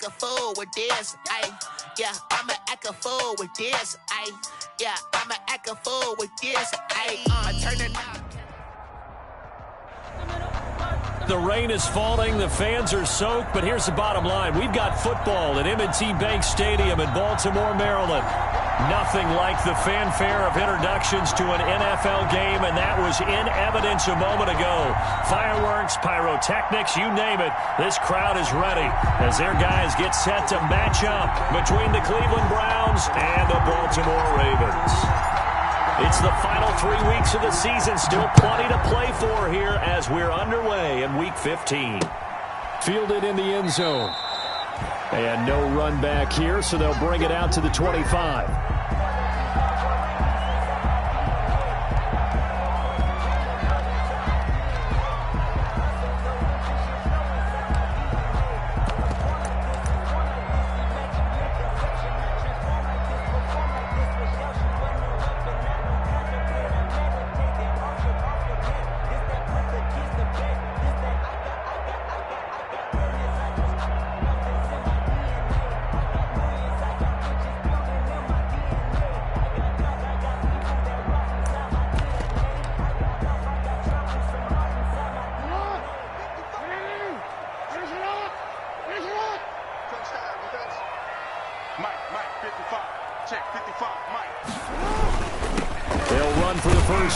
act a fool with this. Yeah, I'ma act a fool with this. Yeah, I'ma act a fool with this. I turn it up. The rain is falling, the fans are soaked, but here's the bottom line. We've got football at M&T Bank Stadium in Baltimore, Maryland. Nothing like the fanfare of introductions to an NFL game, and that was in evidence a moment ago. Fireworks, pyrotechnics, you name it. This crowd is ready as their guys get set to match up between the Cleveland Browns and the Baltimore Ravens. It's the final 3 weeks of the season. Still plenty to play for here as we're underway in Week 15. Fielded in the end zone. And no run back here, so they'll bring it out to the 25.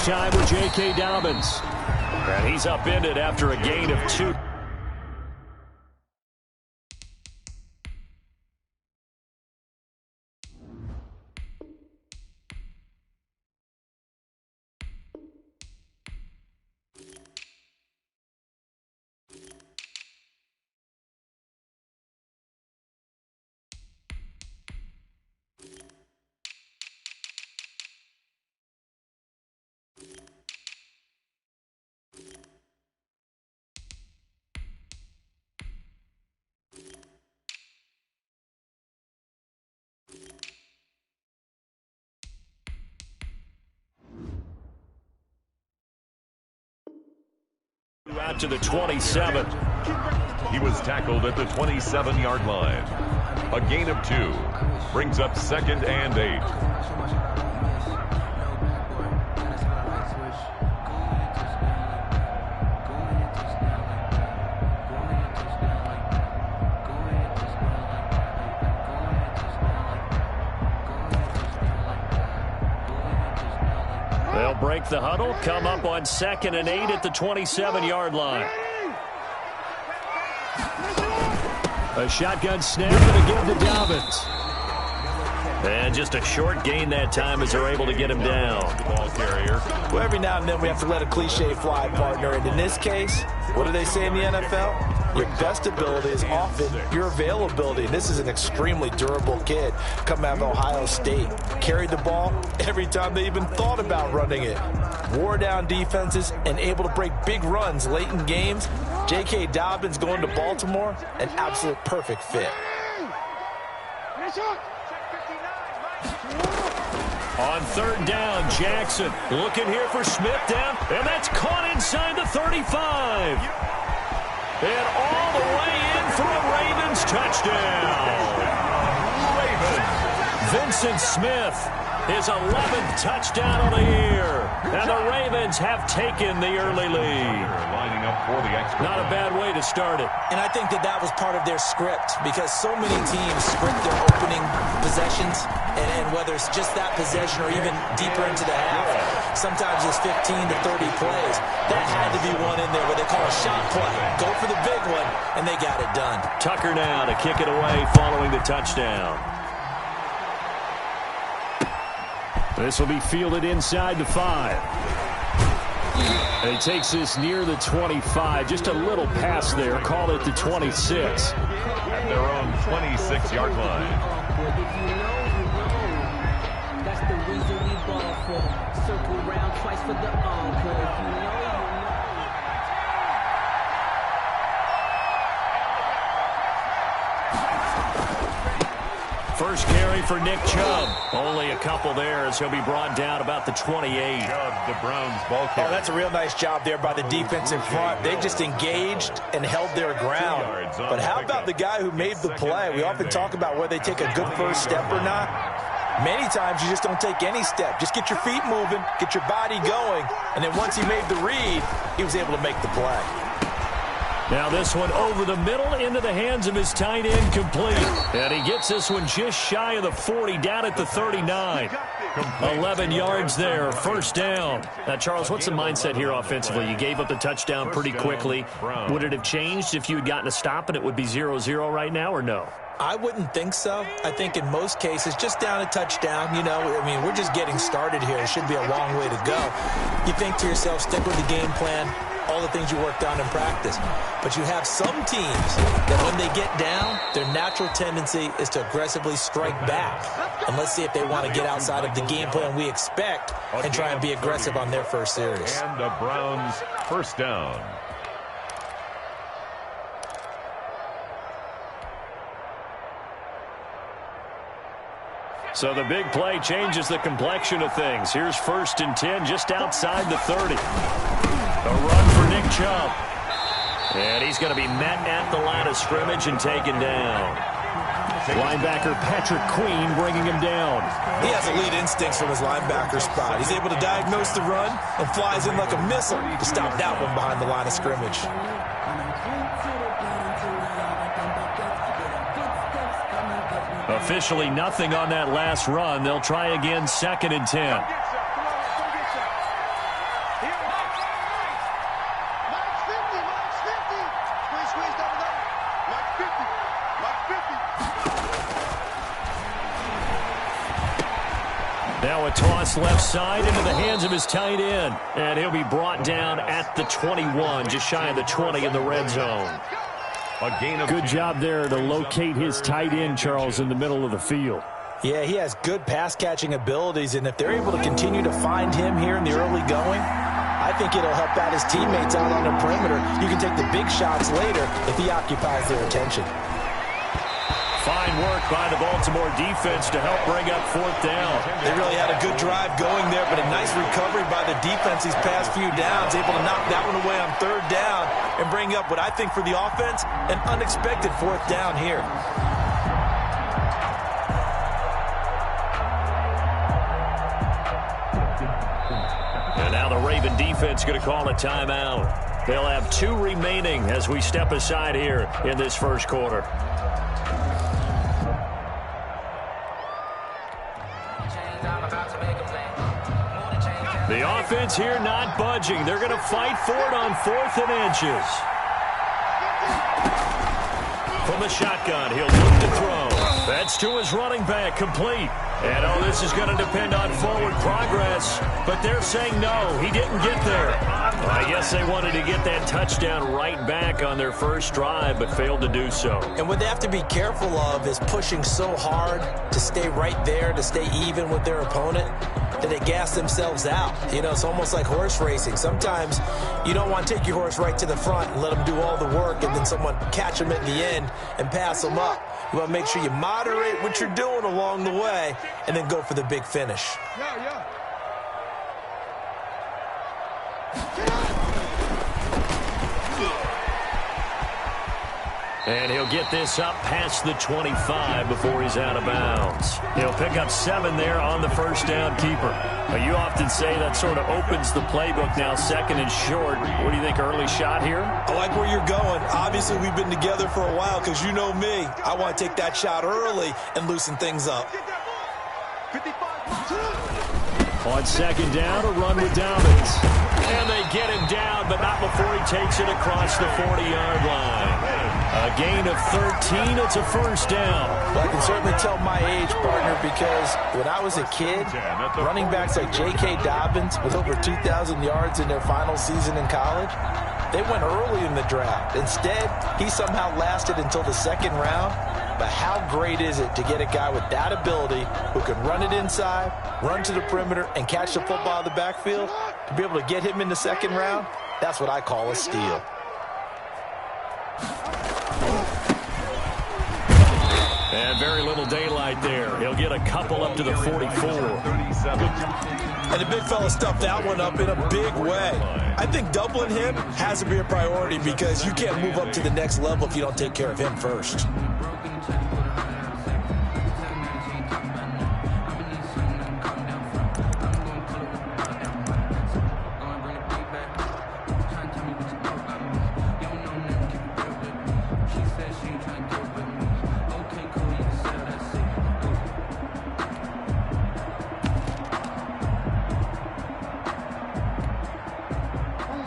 Time with J.K. Dobbins. And he's upended after a gain of 2. Out to the 27. He was tackled at the 27-yard line. A gain of 2 brings up 2nd and 8. They'll break the huddle, come up on 2nd and 8 at the 27-yard line. A shotgun snap and a give to Dobbins. And just a short gain that time as they're able to get him down. Ball carrier. Well, every now and then we have to let a cliche fly, partner. And in this case, what do they say in the NFL? Your best ability is often your availability. And this is an extremely durable kid coming out of Ohio State. Carried the ball every time they even thought about running it. Wore down defenses and able to break big runs late in games. J.K. Dobbins going to Baltimore, an absolute perfect fit. On 3rd down, Jackson looking here for Smith down, and that's caught inside the 35. And all the way in for a Ravens touchdown. Vincent Smith, his 11th touchdown of the year. And the Ravens have taken the early lead. Lining up for the extra. Not a bad way to start it. And I think that was part of their script, because so many teams script their opening possessions, and whether it's just that possession or even deeper into the half, sometimes it's 15 to 30 plays. That had to be one in there where they call a shot play. Go for the big one, and they got it done. Tucker now to kick it away following the touchdown. This will be fielded inside the 5. And he takes this near the 25. Just a little pass there. Call it the 26. At their own 26-yard line. That's the reason we ball for. Circle round twice for the encore. First carry for Nick Chubb. Only a couple there as he'll be brought down about the 28. Chubb, the Browns ball carrier. Oh, that's a real nice job there by the defense in front. They just engaged and held their ground. But how about the guy who made the play? We often talk about whether they take a good first step or not. Many times you just don't take any step. Just get your feet moving, get your body going, and then once he made the read, he was able to make the play. Now this one over the middle into the hands of his tight end, complete. And he gets this one just shy of the 40, down at the 39. 11 yards there, first down. Now, Charles, what's the mindset here offensively? You gave up the touchdown pretty quickly. Would it have changed if you had gotten a stop and it would be 0-0 right now, or no? I wouldn't think so. I think in most cases, just down a touchdown, you know, I mean, we're just getting started here. It should be a long way to go. You think to yourself, stick with the game plan, all the things you worked on in practice. But you have some teams that when they get down, their natural tendency is to aggressively strike back. And let's see if they want to get outside of the game plan we expect and try and be aggressive on their first series. And the Browns first down. So the big play changes the complexion of things. Here's 1st and 10 just outside the 30. A run for Nick Chubb. And he's going to be met at the line of scrimmage and taken down. Linebacker Patrick Queen bringing him down. He has elite instincts from his linebacker spot. He's able to diagnose the run and flies in like a missile to stop that one behind the line of scrimmage. Officially nothing on that last run. They'll try again, 2nd and 10. Now a toss left side into the hands of his tight end. And he'll be brought down at the 21, just shy of the 20 in the red zone. A gain of Good job there to locate his tight end, Charles, in the middle of the field. Yeah, he has good pass-catching abilities, and if they're able to continue to find him here in the early going, I think it'll help out his teammates out on the perimeter. You can take the big shots later if he occupies their attention. Fine work by the Baltimore defense to help bring up 4th down. They really had a good drive going there, but a nice recovery by the defense these past few downs, able to knock that one away on 3rd down and bring up what I think for the offense, an unexpected 4th down here. And now the Raven defense going to call a timeout. They'll have 2 remaining as we step aside here in this first quarter. The offense here not budging. They're going to fight for it on 4th and inches. From the shotgun, he'll look to throw. That's to his running back, complete. And, oh, this is going to depend on forward progress. But they're saying no, he didn't get there. I guess they wanted to get that touchdown right back on their first drive, but failed to do so. And what they have to be careful of is pushing so hard to stay right there, to stay even with their opponent, that they gas themselves out. You know, it's almost like horse racing. Sometimes you don't want to take your horse right to the front and let them do all the work and then someone catch them at the end and pass them up. You want to make sure you moderate what you're doing along the way and then go for the big finish. And he'll get this up past the 25 before he's out of bounds. He'll pick up 7 there on the first down keeper. Now, you often say that sort of opens the playbook now, 2nd and short. What do you think, early shot here? I like where you're going. Obviously, we've been together for a while because you know me. I want to take that shot early and loosen things up. On 2nd down, a run with Dobbins. And they get him down, but not before he takes it across the 40-yard line. A gain of 13, it's a first down. Well, I can certainly tell my age, partner, because when I was a kid, running backs like J.K. Dobbins with over 2,000 yards in their final season in college, they went early in the draft. Instead, he somehow lasted until the 2nd round. But how great is it to get a guy with that ability who can run it inside, run to the perimeter, and catch the football out of the backfield? To be able to get him in the 2nd round, that's what I call a steal. And very little daylight there. He'll get a couple up to the 44. And the big fella stuffed that one up in a big way. I think doubling him has to be a priority because you can't move up to the next level if you don't take care of him first.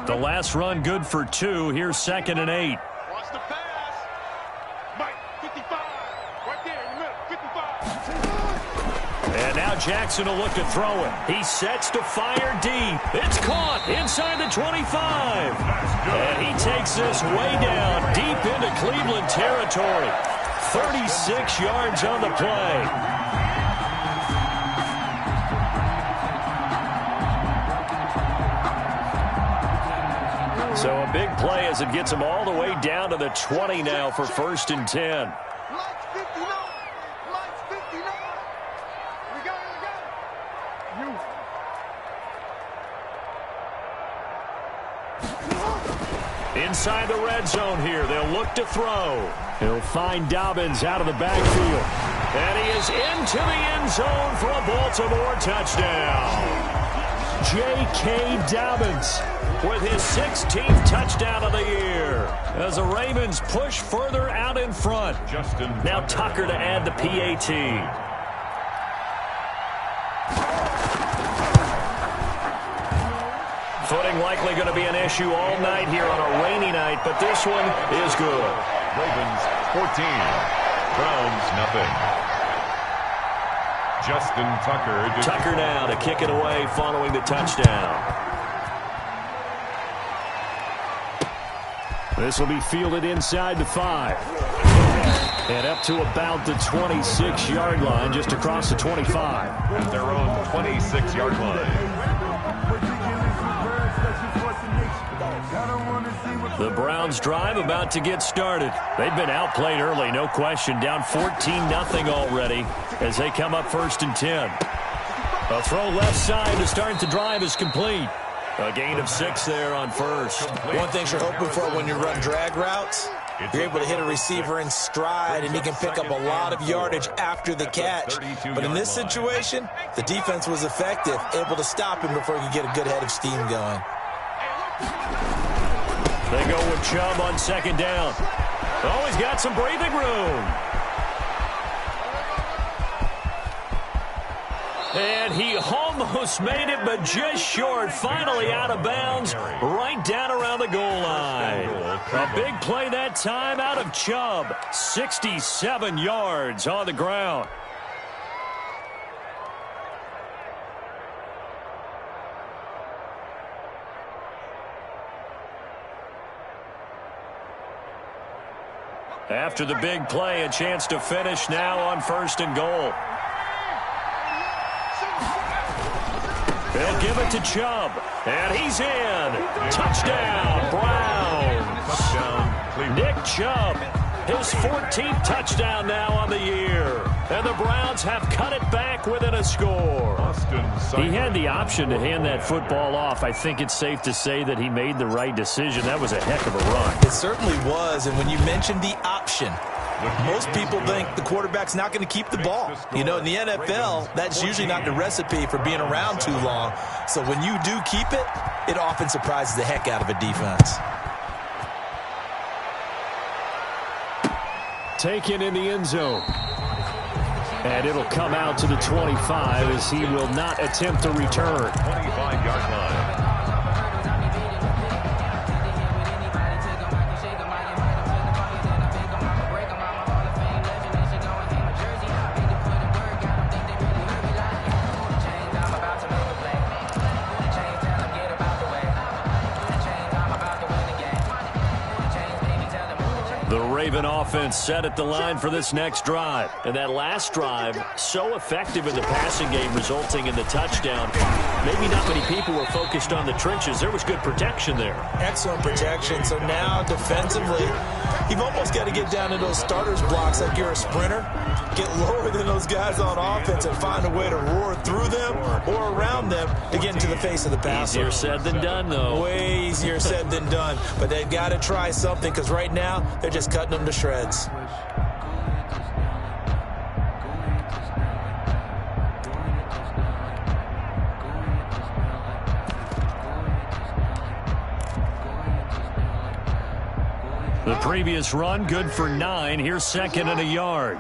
The last run good for 2. Here's 2nd and 8. Watch the pass. Mike, 55. Right there in the middle, 55. And now Jackson will look to throw it. He sets to fire deep. It's caught inside the 25. And he takes this way down deep into Cleveland territory. 36 yards on the play. So a big play as it gets him all the way down to the 20 now for 1st and 10. Mike's 59. Mike's 59. We got it. Inside the red zone here. They'll look to throw. He'll find Dobbins out of the backfield. And he is into the end zone for a Baltimore touchdown. J.K. Dobbins with his 16th touchdown of the year as the Ravens push further out in front. Now Tucker to add the PAT. Footing likely going to be an issue all night here on a rainy night, but this one is good. Ravens 14, Browns nothing. Justin Tucker. Tucker now to kick it away following the touchdown. This will be fielded inside the 5. And up to about the 26-yard line, just across the 25. At their own 26-yard line. The Browns drive about to get started. They've been outplayed early, no question. Down 14-0 already as they come up 1st and 10. A throw left side to start the drive is complete. A gain of 6 there on 1st. One thing you're hoping for when you run drag routes, you're able to hit a receiver in stride, and he can pick up a lot of yardage after the catch. But in this situation, the defense was effective, able to stop him before he could get a good head of steam going. They go with Chubb on 2nd down. Oh, he's got some breathing room. And he almost made it, but just short. Finally out of bounds, right down around the goal line. A big play that time out of Chubb. 67 yards on the ground. After the big play, a chance to finish now on 1st and goal. They'll give it to Chubb, and he's in. Touchdown, Browns. Touchdown, Cleveland. Nick Chubb, his 14th touchdown now on the year. And the Browns have cut it back within a score. He had the option to hand that football off. I think it's safe to say that he made the right decision. That was a heck of a run. It certainly was, and when you mentioned the option, most people think the quarterback's not going to keep the ball. You know, in the NFL, that's usually not the recipe for being around too long. So when you do keep it, it often surprises the heck out of a defense. Taken in the end zone. And it'll come out to the 25 as he will not attempt to return. 25-yard line. Raven offense set at the line for this next drive. And that last drive, so effective in the passing game, resulting in the touchdown. Maybe not many people were focused on the trenches. There was good protection there. Excellent protection. So now defensively, you've almost got to get down to those starters blocks like you're a sprinter. Get lower than those guys on offense and find a way to roar through them or around them to get into the face of the passer. Easier said than done, though. Way easier said than done. But they've got to try something because right now they're just cutting them to shreds. The previous run, good for 9. Here's second and a yard.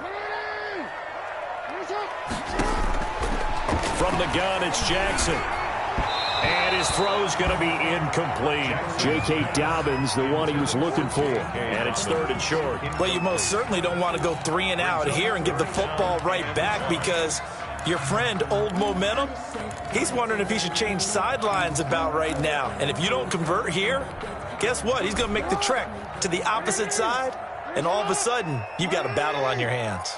From the gun, it's Jackson. And his throw's going to be incomplete. J.K. Dobbins, the one he was looking for. And it's third and short. Well, you most certainly don't want to go 3 and out here and give the football right back because your friend, Old Momentum, he's wondering if he should change sidelines about right now. And if you don't convert here, guess what? He's going to make the trek to the opposite side, and all of a sudden, you've got a battle on your hands.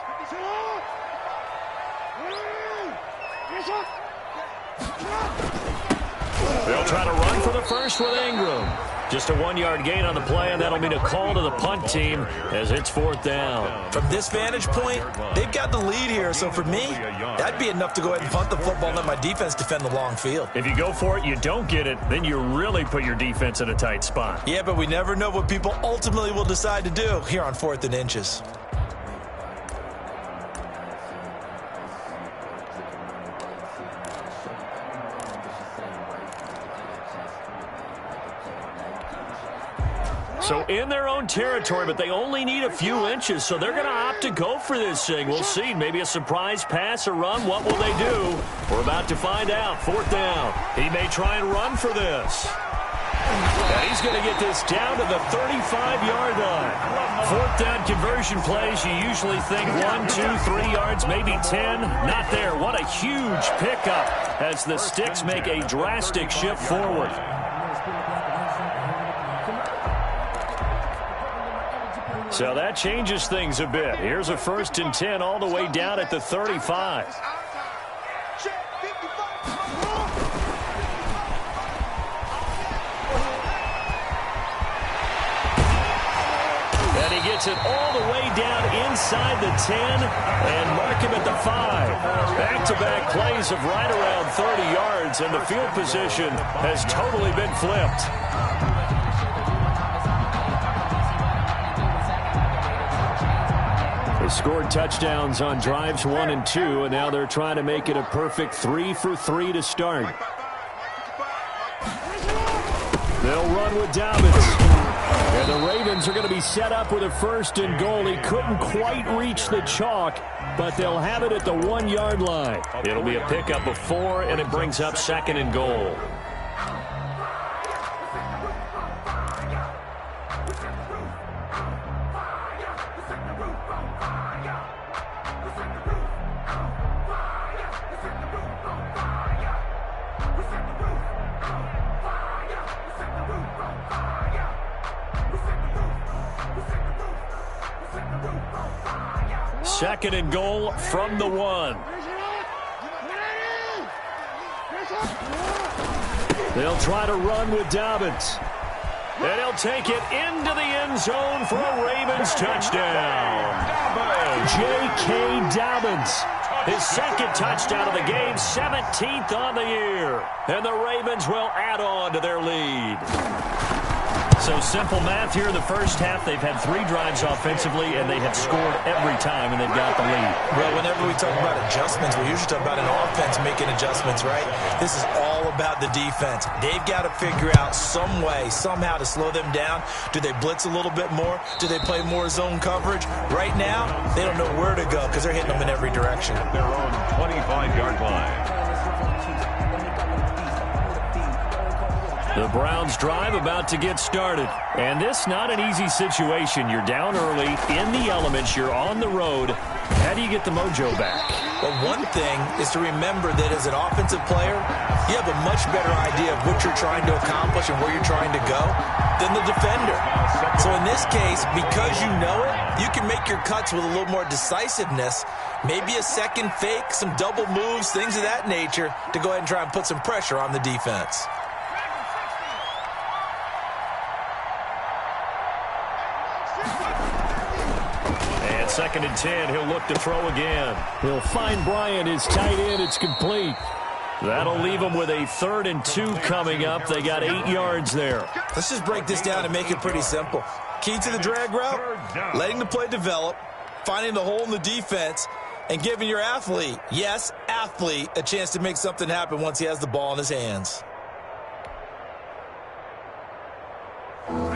They'll try to run for the first with Ingram. Just a 1-yard gain on the play, and that'll mean a call to the punt team as it's fourth down. From this vantage point, they've got the lead here. So for me, that'd be enough to go ahead and punt the football and let my defense defend the long field. If you go for it, you don't get it, then you really put your defense in a tight spot. Yeah, but we never know what people ultimately will decide to do here on 4th and inches. So in their own territory, but they only need a few inches, so they're going to opt to go for this thing. We'll see. Maybe a surprise pass or run. What will they do? We're about to find out. Fourth down. He may try and run for this. And he's going to get this down to the 35-yard line. Fourth down conversion plays, you usually think 1, 2, 3 yards, maybe 10. Not there. What a huge pickup as the Sticks make a drastic shift forward. So that changes things a bit. Here's a 1st and 10 all the way down at the 35. And he gets it all the way down inside the 10 and mark him at the 5. Back-to-back plays of right around 30 yards, and the field position has totally been flipped. They scored touchdowns on drives 1 and 2, and now they're trying to make it a perfect 3 for 3 to start. They'll run with Dobbins. And the Ravens are going to be set up with a 1st and goal. He couldn't quite reach the chalk, but they'll have it at the 1-yard line. It'll be a pickup of 4, and it brings up 2nd and goal. Second and goal from the 1. They'll try to run with Dobbins. And he'll take it into the end zone for a Ravens touchdown. J.K. Dobbins. His 2nd touchdown of the game, 17th on the year. And the Ravens will add on to their lead. So simple math here in the first half. They've had 3 drives offensively, and they have scored every time, and they've got the lead. Well, whenever we talk about adjustments, we usually talk about an offense making adjustments, right? This is all about the defense. They've got to figure out some way, somehow to slow them down. Do they blitz a little bit more? Do they play more zone coverage? Right now, they don't know where to go because they're hitting them in every direction. Their own 25-yard line. The Browns drive about to get started. And this not an easy situation. You're down early, in the elements, you're on the road. How do you get the mojo back? Well, one thing is to remember that as an offensive player, you have a much better idea of what you're trying to accomplish and where you're trying to go than the defender. So in this case, because you know it, you can make your cuts with a little more decisiveness, maybe a second fake, some double moves, things of that nature, to go ahead and try and put some pressure on the defense. And 2nd and 10, he'll look to throw again. He'll find Bryant, his tight end. It's complete. That'll leave them with a 3rd and 2 coming up. They got 8 yards there. Let's just break this down and make it pretty simple. Key to the drag route, letting the play develop, finding the hole in the defense, and giving your athlete, yes, athlete, a chance to make something happen once he has the ball in his hands.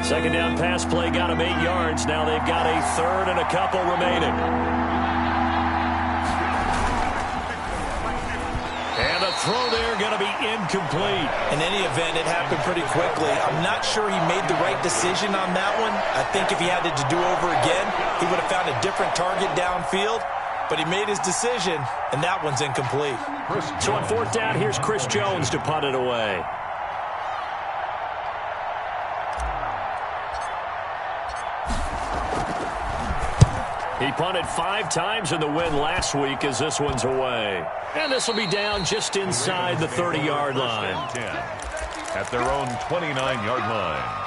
2nd down pass play got him 8 yards. Now they've got a 3rd and a couple remaining. And the throw there going to be incomplete. In any event, it happened pretty quickly. I'm not sure he made the right decision on that one. I think if he had it to do over again, he would have found a different target downfield. But he made his decision, and that one's incomplete. So on 4th down, here's Chris Jones to punt it away. He punted 5 times in the win last week as this one's away. And this will be down just inside the 30-yard line. At their own 29-yard line.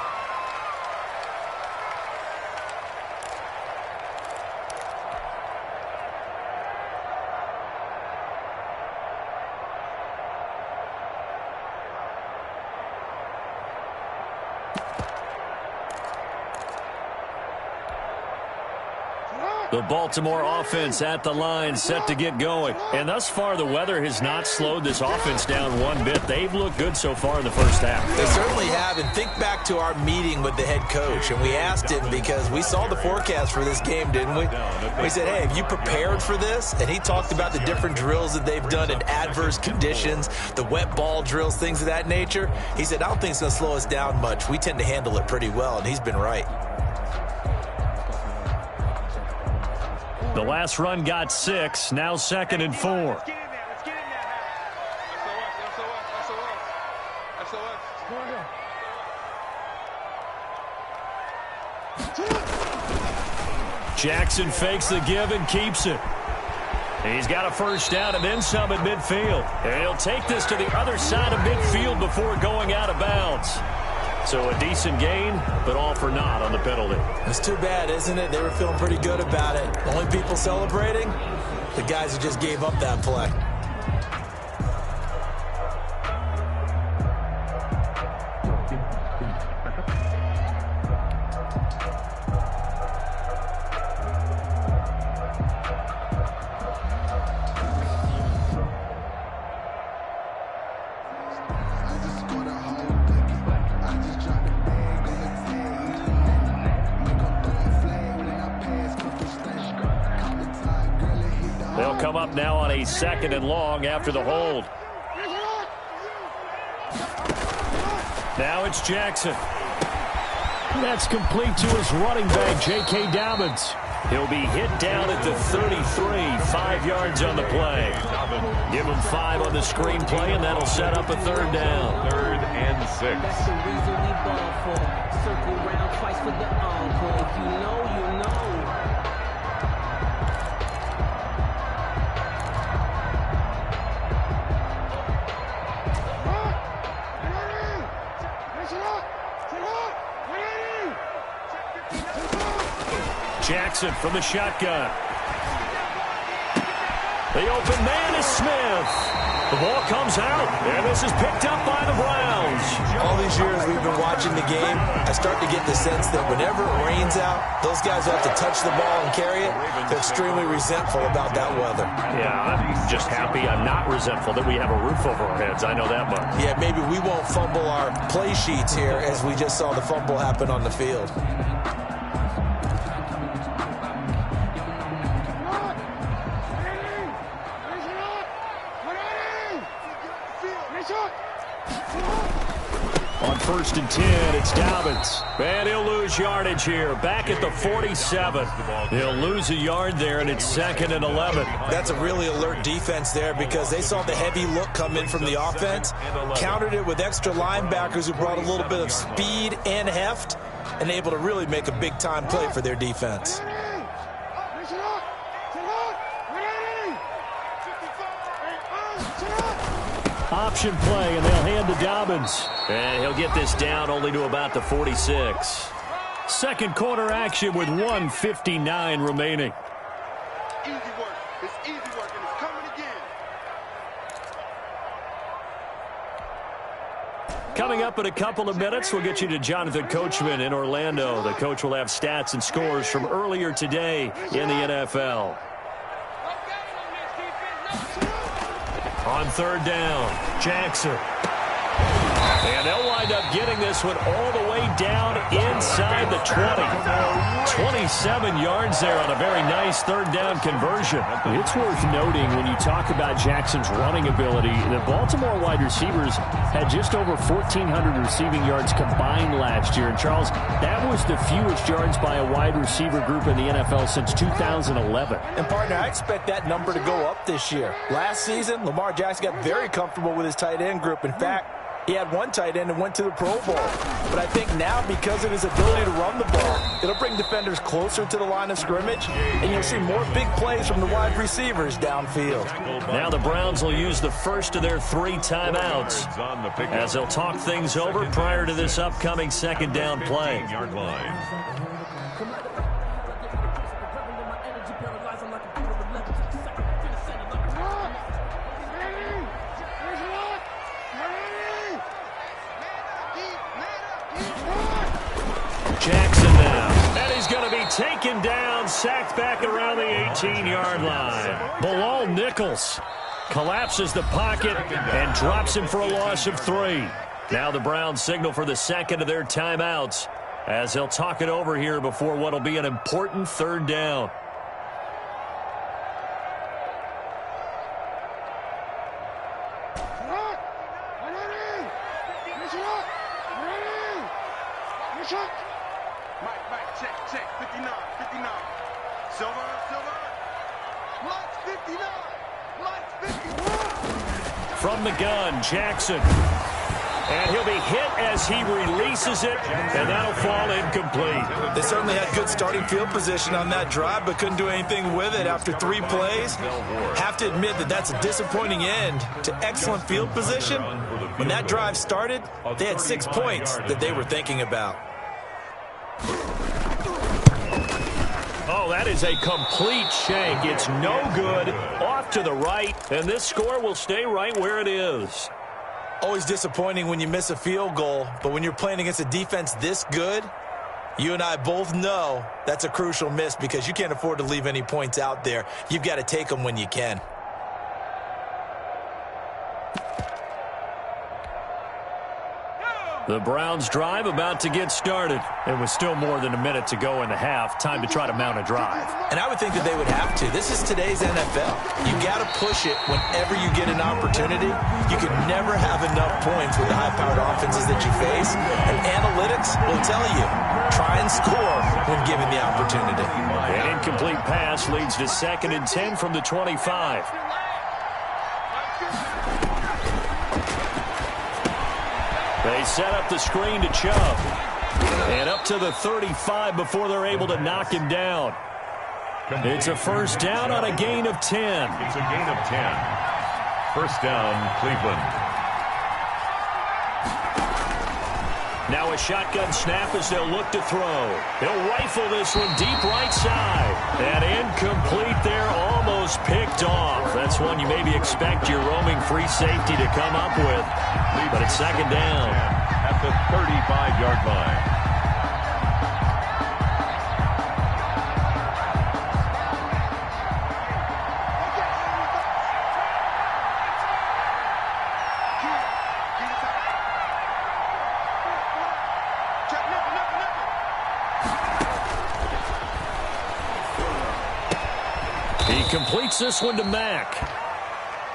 The Baltimore offense at the line, set to get going. And thus far, the weather has not slowed this offense down one bit. They've looked good so far in the first half. They certainly have. And think back to our meeting with the head coach. And we asked him, because we saw the forecast for this game, didn't we? We said, hey, have you prepared for this? And he talked about the different drills that they've done in adverse conditions, the wet ball drills, things of that nature. He said, I don't think it's going to slow us down much. We tend to handle it pretty well, and he's been right. The last run got 6, now 2nd and 4. Jackson fakes the give and keeps it. He's got a 1st down and then some at midfield. And he'll take this to the other side of midfield before going out of bounds. So a decent gain, but all for naught on the penalty. It's too bad, isn't it? They were feeling pretty good about it. The only people celebrating, the guys who just gave up that play. They'll come up now on a 2nd and long after the hold. Now it's Jackson. That's complete to his running back, J.K. Dobbins. He'll be hit down at the 33, 5 yards on the play. Give him 5 on the screenplay, and that'll set up a 3rd down. 3rd and 6. That's the reason we ball for. Circle round twice for the encore. If you know, you know. Jackson from the shotgun. The open man is Smith. The ball comes out, and this is picked up by the Browns. All these years we've been watching the game, I start to get the sense that whenever it rains out, those guys who have to touch the ball and carry it, they're extremely resentful about that weather. Yeah, I'm just happy I'm not resentful that we have a roof over our heads. I know that much. Yeah, maybe we won't fumble our play sheets here as we just saw the fumble happen on the field. On 1st and 10. It's Dobbins. And he'll lose yardage here. Back at the 47. He'll lose a yard there, and it's 2nd and 11. That's a really alert defense there because they saw the heavy look come in from the offense, countered it with extra linebackers who brought a little bit of speed and heft, and able to really make a big-time play for their defense. Option play, and they'll hand to Dobbins. And he'll get this down only to about the 46. Second quarter action with 1:59 remaining. Easy work. It's easy work, and it's coming again. Coming up in a couple of minutes, we'll get you to Jonathan Coachman in Orlando. The coach will have stats and scores from earlier today in the NFL. On 3rd down, Jackson. And they'll wind up getting this one all the way down inside the 20. 27 yards there on a very nice 3rd down conversion. It's worth noting when you talk about Jackson's running ability, the Baltimore wide receivers had just over 1,400 receiving yards combined last year. And, Charles, that was the fewest yards by a wide receiver group in the NFL since 2011. And, partner, I expect that number to go up this year. Last season, Lamar Jackson got very comfortable with his tight end group. In fact, he had one tight end and went to the Pro Bowl. But I think now, because of his ability to run the ball, it'll bring defenders closer to the line of scrimmage, and you'll see more big plays from the wide receivers downfield. Now the Browns will use the first of their 3 timeouts as they'll talk things over prior to this upcoming 2nd down play. Jackson now, and he's going to be taken down, sacked back around the 18-yard line. Bilal Nichols collapses the pocket and drops him for a loss of 3. Now the Browns signal for the 2nd of their timeouts as they'll talk it over here before what will be an important 3rd down. Check, 59. Silver. Lights 59. Lights 51. From the gun, Jackson. And he'll be hit as he releases it, and that'll fall incomplete. They certainly had good starting field position on that drive, but couldn't do anything with it after 3 plays. Have to admit that that's a disappointing end to excellent field position. When that drive started, they had 6 points that they were thinking about. Oh, that is a complete shank. It's no good. Off to the right, and this score will stay right where it is. Always disappointing when you miss a field goal, but when you're playing against a defense this good, you and I both know that's a crucial miss because you can't afford to leave any points out there. You've got to take them when you can. The Browns drive about to get started. It was still more than a minute to go in the half. Time to try to mount a drive. And I would think that they would have to. This is today's NFL. You got to push it whenever you get an opportunity. You can never have enough points with the high-powered offenses that you face. And analytics will tell you, try and score when given the opportunity. An incomplete pass leads to 2nd and 10 from the 25. They set up the screen to Chubb. And up to the 35 before they're able to knock him down. It's a 1st down on a gain of 10. It's a gain of 10. 1st down, Cleveland. Now a shotgun snap as they'll look to throw. He'll rifle this one deep right side. And incomplete there, almost picked off. That's one you maybe expect your roaming free safety to come up with. But it's 2nd down. At the 35-yard line. He completes this one to Mack.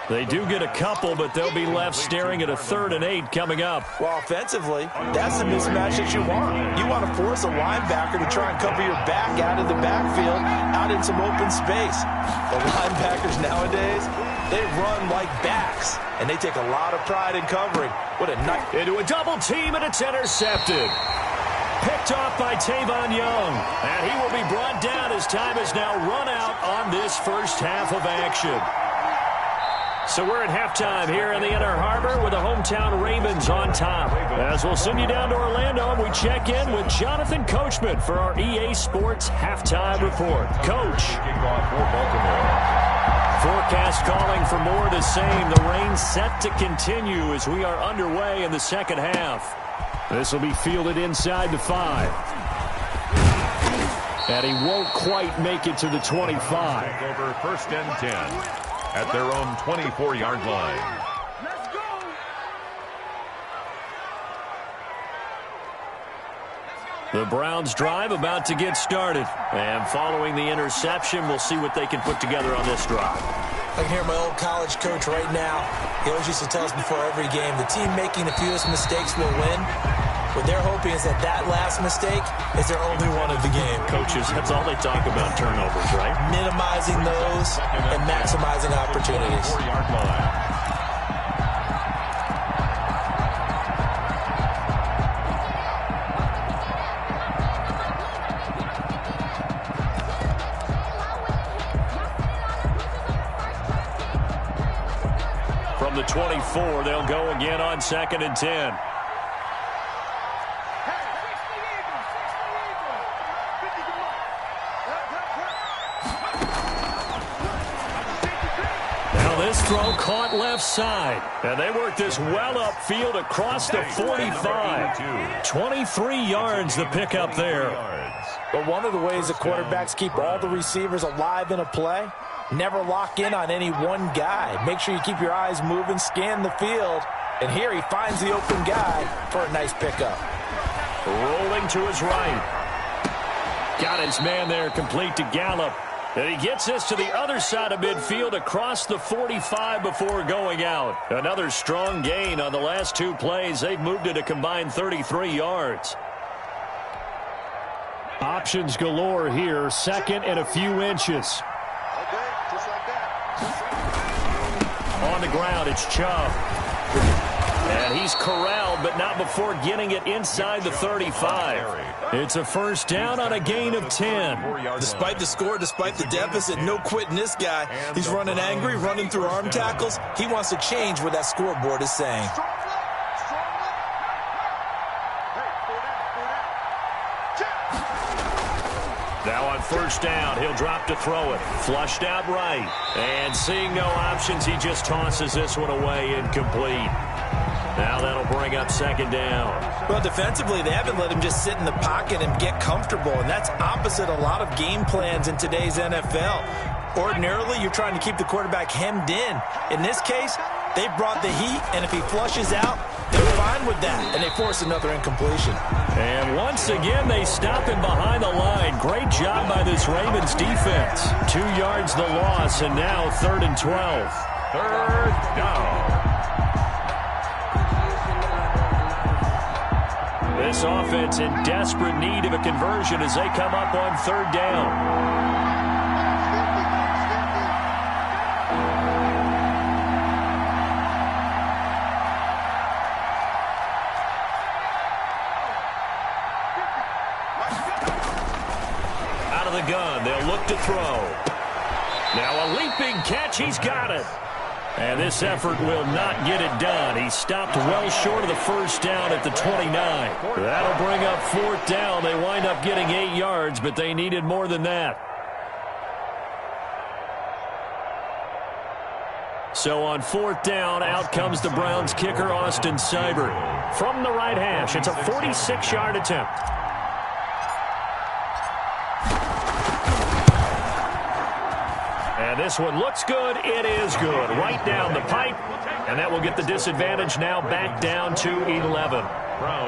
They do get a couple, but they'll be left staring at a 3rd and 8 coming up. Well, offensively, that's the mismatch that you want. You want to force a linebacker to try and cover your back out of the backfield, out in some open space. The linebackers nowadays, they run like backs, and they take a lot of pride in covering. What a night. Into a double team, and it's intercepted. Picked off by Tavon Young. And he will be brought down as time is now run out on this first half of action. So we're at halftime here in the Inner Harbor with the hometown Ravens on top. As we'll send you down to Orlando, and we check in with Jonathan Coachman for our EA Sports Halftime Report. Coach. Forecast calling for more of the same. The rain set to continue as we are underway in the second half. This will be fielded inside the 5. And he won't quite make it to the 25. Over 1st and 10 at their own 24-yard line. The Browns drive about to get started. And following the interception, we'll see what they can put together on this drive. I can hear my old college coach right now. He always used to tell us before every game, the team making the fewest mistakes will win. What they're hoping is that that last mistake is their only one of the game. Coaches, that's all they talk about, turnovers, right? Minimizing those and maximizing opportunities. 4-yard line. From the 24, they'll go again on 2nd and 10. This throw caught left side. And they work this well upfield across the 45. 23 yards the pickup there. But one of the ways the quarterbacks keep all the receivers alive in a play, never lock in on any one guy. Make sure you keep your eyes moving, scan the field. And here he finds the open guy for a nice pickup. Rolling to his right. Got his man there, complete to Gallup. And he gets this to the other side of midfield across the 45 before going out. Another strong gain on the last 2 plays. They've moved it a combined 33 yards. Options galore here. 2nd and a few inches. On the ground, it's Chubb. And he's corralled, but not before getting it inside the 35. It's a first down on a gain of 10. Despite the score, despite the deficit, no quitting this guy. He's running angry, running through arm tackles. He wants to change what that scoreboard is saying. Now on first down, he'll drop to throw it. Flushed out right. And seeing no options, he just tosses this one away incomplete. Now that'll bring up 2nd down. Well, defensively, they haven't let him just sit in the pocket and get comfortable, and that's opposite a lot of game plans in today's NFL. Ordinarily, you're trying to keep the quarterback hemmed in. In this case, they brought the heat, and if he flushes out, they're fine with that, and they force another incompletion. And once again, they stop him behind the line. Great job by this Ravens defense. 2 yards the loss, and now 3rd and 12. 3rd down. This offense in desperate need of a conversion as they come up on 3rd down. Out of the gun, they'll look to throw. Now a leaping catch, he's got it. And this effort will not get it done. He stopped well short of the first down at the 29. That'll bring up 4th down. They wind up getting 8 yards, but they needed more than that. So on 4th down, out comes the Browns kicker, Austin Seibert. From the right hash, it's a 46-yard attempt. And this one looks good. It is good. Right down the pipe. And that will get the disadvantage now back down to 11.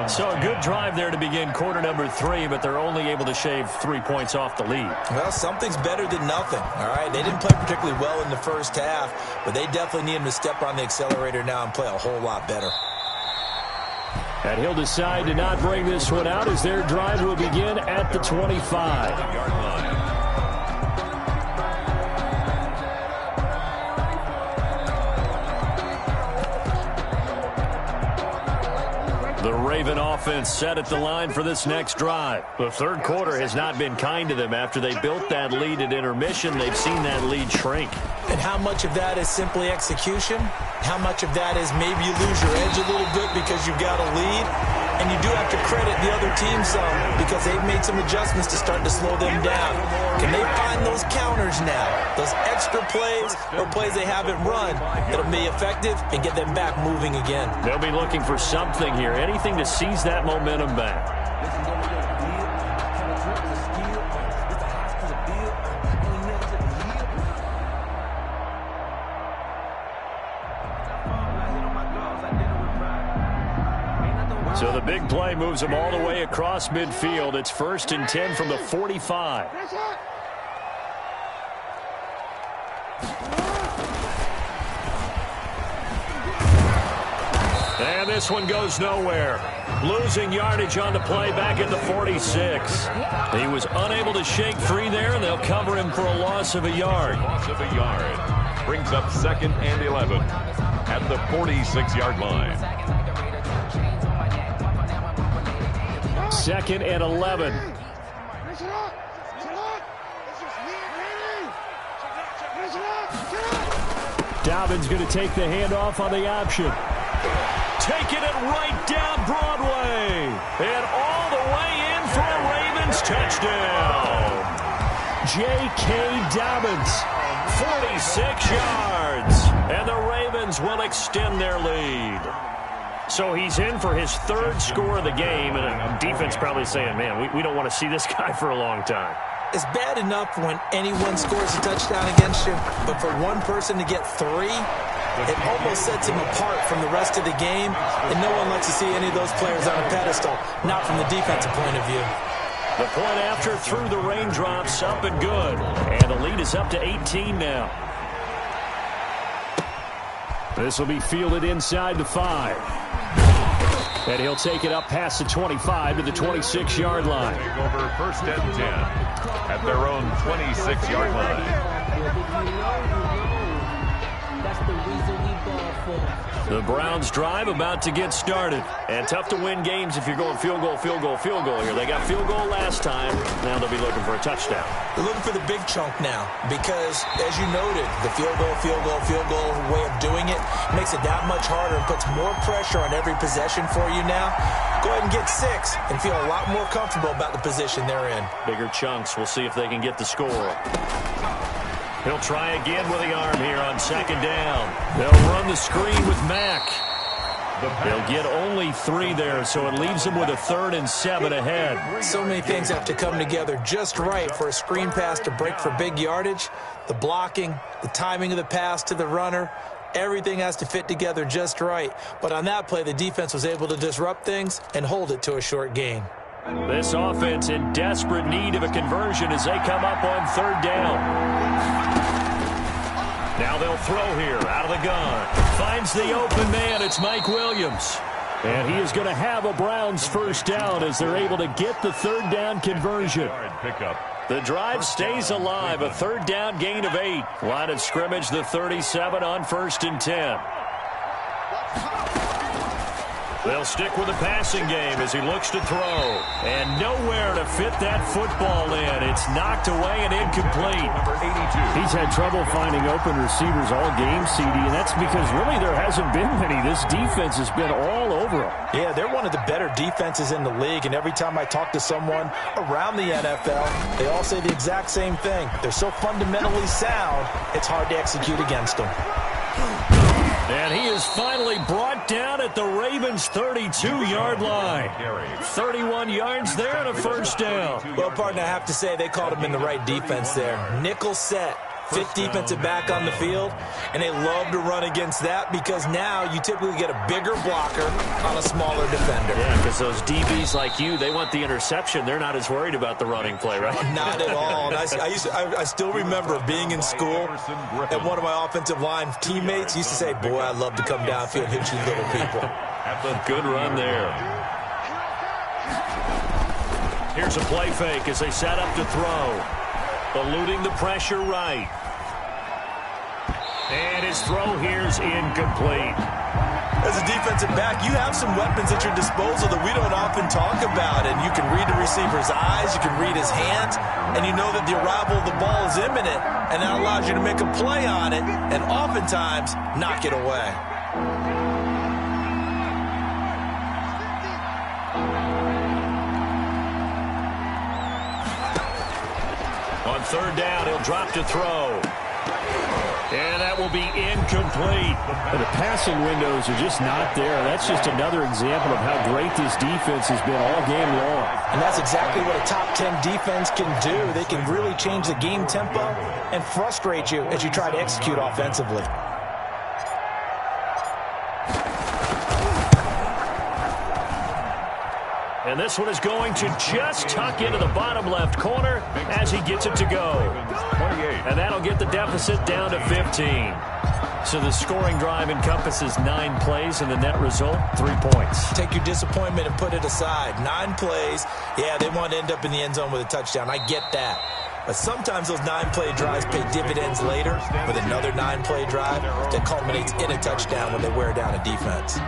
So a good drive there to begin quarter number 3, but they're only able to shave 3 points off the lead. Well, something's better than nothing, all right? They didn't play particularly well in the first half, but they definitely need him to step on the accelerator now and play a whole lot better. And he'll decide to not bring this one out as their drive will begin at the 25-yard line. The Raven offense set at the line for this next drive. The third quarter has not been kind to them. After they built that lead at intermission, they've seen that lead shrink. And how much of that is simply execution? How much of that is maybe you lose your edge a little bit because you've got a lead? And you do have to credit the other team some because they've made some adjustments to start to slow them down. Can they find those counters now? Those extra plays or plays they haven't run that'll be effective and get them back moving again. They'll be looking for something here, anything to seize that momentum back. So the big play moves them all the way across midfield. It's 1st and 10 from the 45. And this one goes nowhere. Losing yardage on the play back at the 46. He was unable to shake free there, and they'll cover him for a loss of a yard. Loss of a yard. Brings up 2nd and 11 at the 46-yard line. 2nd and 11. Dobbins going to take the handoff on the option. Taking it right down Broadway. And all the way in for a Ravens touchdown. J.K. Dobbins, 46 yards. And the Ravens will extend their lead. So he's in for his 3rd score of the game, and defense probably saying, man, we don't want to see this guy for a long time. It's bad enough when anyone scores a touchdown against you, but for one person to get 3, it almost sets him apart from the rest of the game, and no one likes to see any of those players on a pedestal, not from the defensive point of view. The point after through the raindrops, up and good, and the lead is up to 18 now. This will be fielded inside the 5. And he'll take it up past the 25 to the 26-yard line. Take over 1st and 10 at their own 26-yard line. That's the reason we ball for. The Browns drive about to get started. And tough to win games if you're going field goal here. They got field goal last time. Now they'll be looking for a touchdown. They're looking for the big chunk now because, as you noted, the field goal way of doing it makes it that much harder and puts more pressure on every possession for you now. Go ahead and get 6 and feel a lot more comfortable about the position they're in. Bigger chunks. We'll see if they can get the score. He'll try again with the arm here on 2nd down. They'll run the screen with Mack. They'll get only 3 there, so it leaves them with a 3rd and 7 ahead. So many things have to come together just right for a screen pass to break for big yardage. The blocking, the timing of the pass to the runner, everything has to fit together just right. But on that play, the defense was able to disrupt things and hold it to a short gain. This offense in desperate need of a conversion as they come up on 3rd down. Now they'll throw here out of the gun. Finds the open man. It's Mike Williams. And he is going to have a Browns 1st down as they're able to get the 3rd down conversion. The drive stays alive. A 3rd down gain of 8. Line of scrimmage, the 37 on 1st and 10. They'll stick with the passing game as he looks to throw. And nowhere to fit that football in. It's knocked away and incomplete. Number 82. He's had trouble finding open receivers all game, CD, and that's because really there hasn't been many. This defense has been all over him. Yeah, they're one of the better defenses in the league, and every time I talk to someone around the NFL, they all say the exact same thing. They're so fundamentally sound, it's hard to execute against them. And he is finally brought down at the Ravens' 32-yard line. 31 yards there and a 1st down. Well, partner, I have to say they called him in the right defense there. Nickel set, fifth defensive back on the field, and they love to run against that because now you typically get a bigger blocker on a smaller defender. Yeah, because those DBs like you, they want the interception. They're not as worried about the running play, right? Not at all. And I still remember being in school, and one of my offensive line teammates used to say, boy, I'd love to come downfield and hit you little people. Good run there. Here's a play fake as they set up to throw. Eluding the pressure right. And his throw here's incomplete. As a defensive back, you have some weapons at your disposal that we don't often talk about. And you can read the receiver's eyes, you can read his hands, and you know that the arrival of the ball is imminent. And that allows you to make a play on it and oftentimes knock it away. On third down, he'll drop to throw. And that will be incomplete. And the passing windows are just not there. That's just another example of how great this defense has been all game long. And that's exactly what a top 10 defense can do. They can really change the game tempo and frustrate you as you try to execute offensively. And this one is going to just tuck into the bottom left corner as he gets it to go. And that'll get the deficit down to 15. So the scoring drive encompasses 9 plays, and the net result, 3 points. Take your disappointment and put it aside. 9 plays, yeah, they want to end up in the end zone with a touchdown. I get that. But sometimes those 9-play drives pay dividends later with another 9-play drive that culminates in a touchdown when they wear down a defense.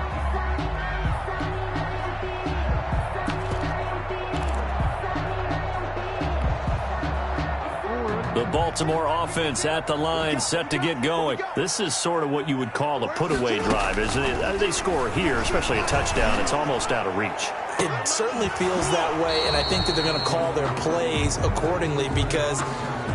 The Baltimore offense at the line, set to get going. This is sort of what you would call a put-away drive, isn't it? They score here, especially a touchdown. It's almost out of reach. It certainly feels that way, and I think that they're going to call their plays accordingly because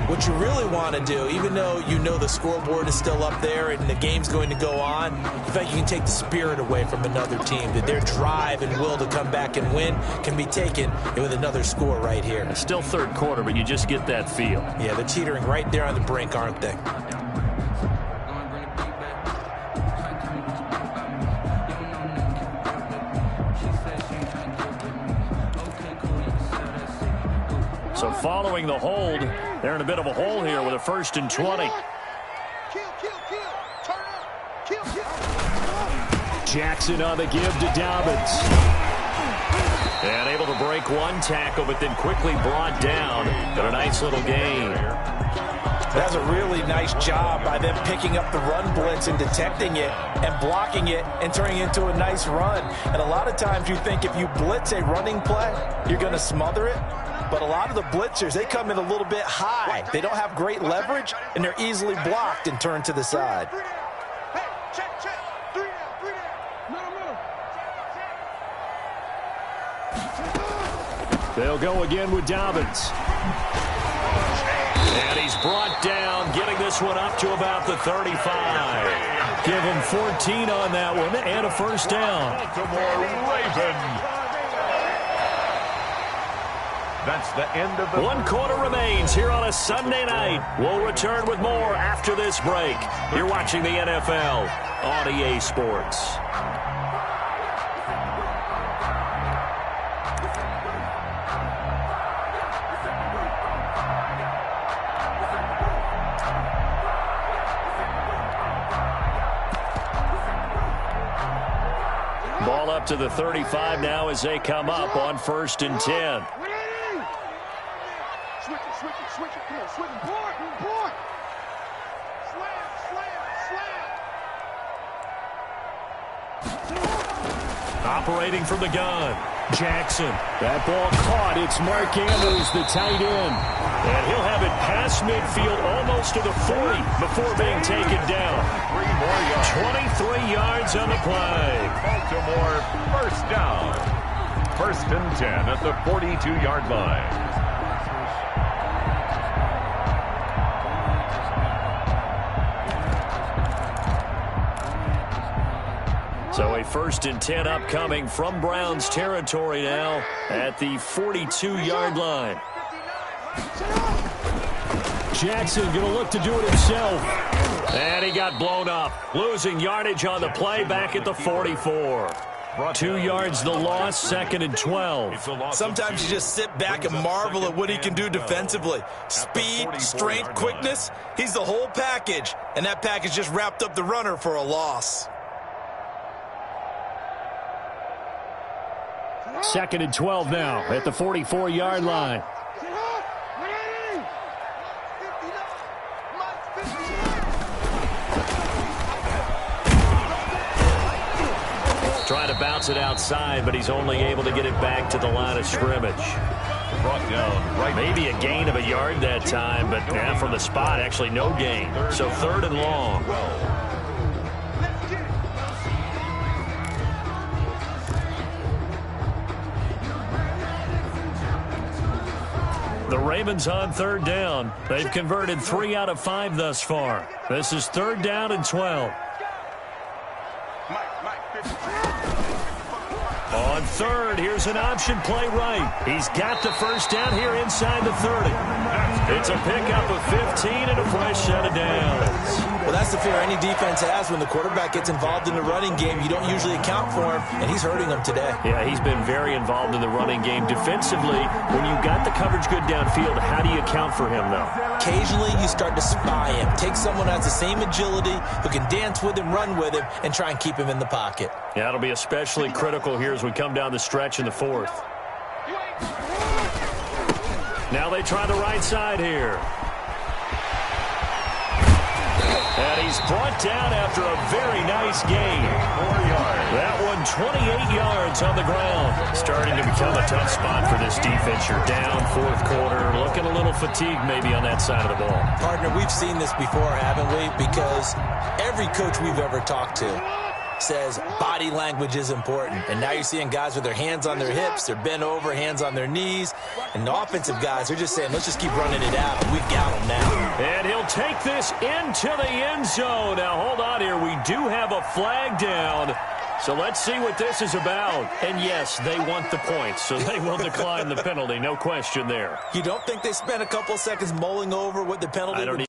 what you really want to do, even though you know the scoreboard is still up there and the game's going to go on, in fact, you can take the spirit away from another team, that their drive and will to come back and win can be taken with another score right here. It's still third quarter, but you just get that feel. Yeah, they're teetering right there on the brink, aren't they? So following the hold, they're in a bit of a hole here with a 1st and 20. Jackson on the give to Dobbins. And able to break one tackle, but then quickly brought down. But a nice little gain. That's a really nice job by them picking up the run blitz and detecting it and blocking it and turning it into a nice run. And a lot of times you think if you blitz a running play, you're going to smother it. But a lot of the blitzers, they come in a little bit high. They don't have great leverage, and they're easily blocked and turned to the side. They'll go again with Dobbins. And he's brought down, getting this one up to about the 35. Give him 14 on that one and a first down. Baltimore Ravens. That's the end of the... 1 quarter remains here on a Sunday night. We'll return with more after this break. You're watching the NFL on EA Sports. Ball up to the 35 now as they come up on 1st and 10. Switch it, come on, switch it, boy. Slam. Operating from the gun, Jackson. That ball caught. It's Mark Andrews, the tight end. And he'll have it past midfield almost to the 40 before being taken down. 23 yards on the play. Baltimore first down. 1st and 10 at the 42-yard line. So a 1st and 10 upcoming from Browns territory now at the 42-yard line. Jackson going to look to do it himself. And he got blown up. Losing yardage on the play back at the 44. 2 yards the loss, 2nd and 12. Sometimes you just sit back and marvel at what he can do defensively. Speed, strength, quickness, he's the whole package. And that package just wrapped up the runner for a loss. 2nd and 12 now at the 44-yard line. Trying to bounce it outside, but he's only able to get it back to the line of scrimmage. Brought down right. Maybe a gain of a yard that time, but from the spot, actually no gain. So 3rd and long. The Ravens on 3rd down. They've converted 3 out of 5 thus far. This is 3rd down and 12. On 3rd, here's an option play right. He's got the 1st down here inside the 30. It's a pickup of 15 and a fresh set of downs. Well, that's the fear any defense has when the quarterback gets involved in the running game. You don't usually account for him, and he's hurting them today. Yeah, he's been very involved in the running game. Defensively, when you got the coverage good downfield, how do you account for him, though? Occasionally, you start to spy him. Take someone who has the same agility, who can dance with him, run with him, and try and keep him in the pocket. Yeah, it'll be especially critical here as we come down the stretch in the 4th. Now they try the right side here. And he's brought down after a very nice gain. 4 yards. That one 28 yards on the ground. Starting to become a tough spot for this defense. You're down 4th quarter. Looking a little fatigued maybe on that side of the ball. Partner, we've seen this before, haven't we? Because every coach we've ever talked to says body language is important. And now you're seeing guys with their hands on their hips, they're bent over, hands on their knees. And the offensive guys are just saying, let's just keep running it out. We've got them now. And he'll take this into the end zone. Now, hold on here. We do have a flag down. So let's see what this is about. And, yes, they want the points, so they will decline the penalty. No question there. You don't think they spent a couple seconds mulling over what the penalty would be?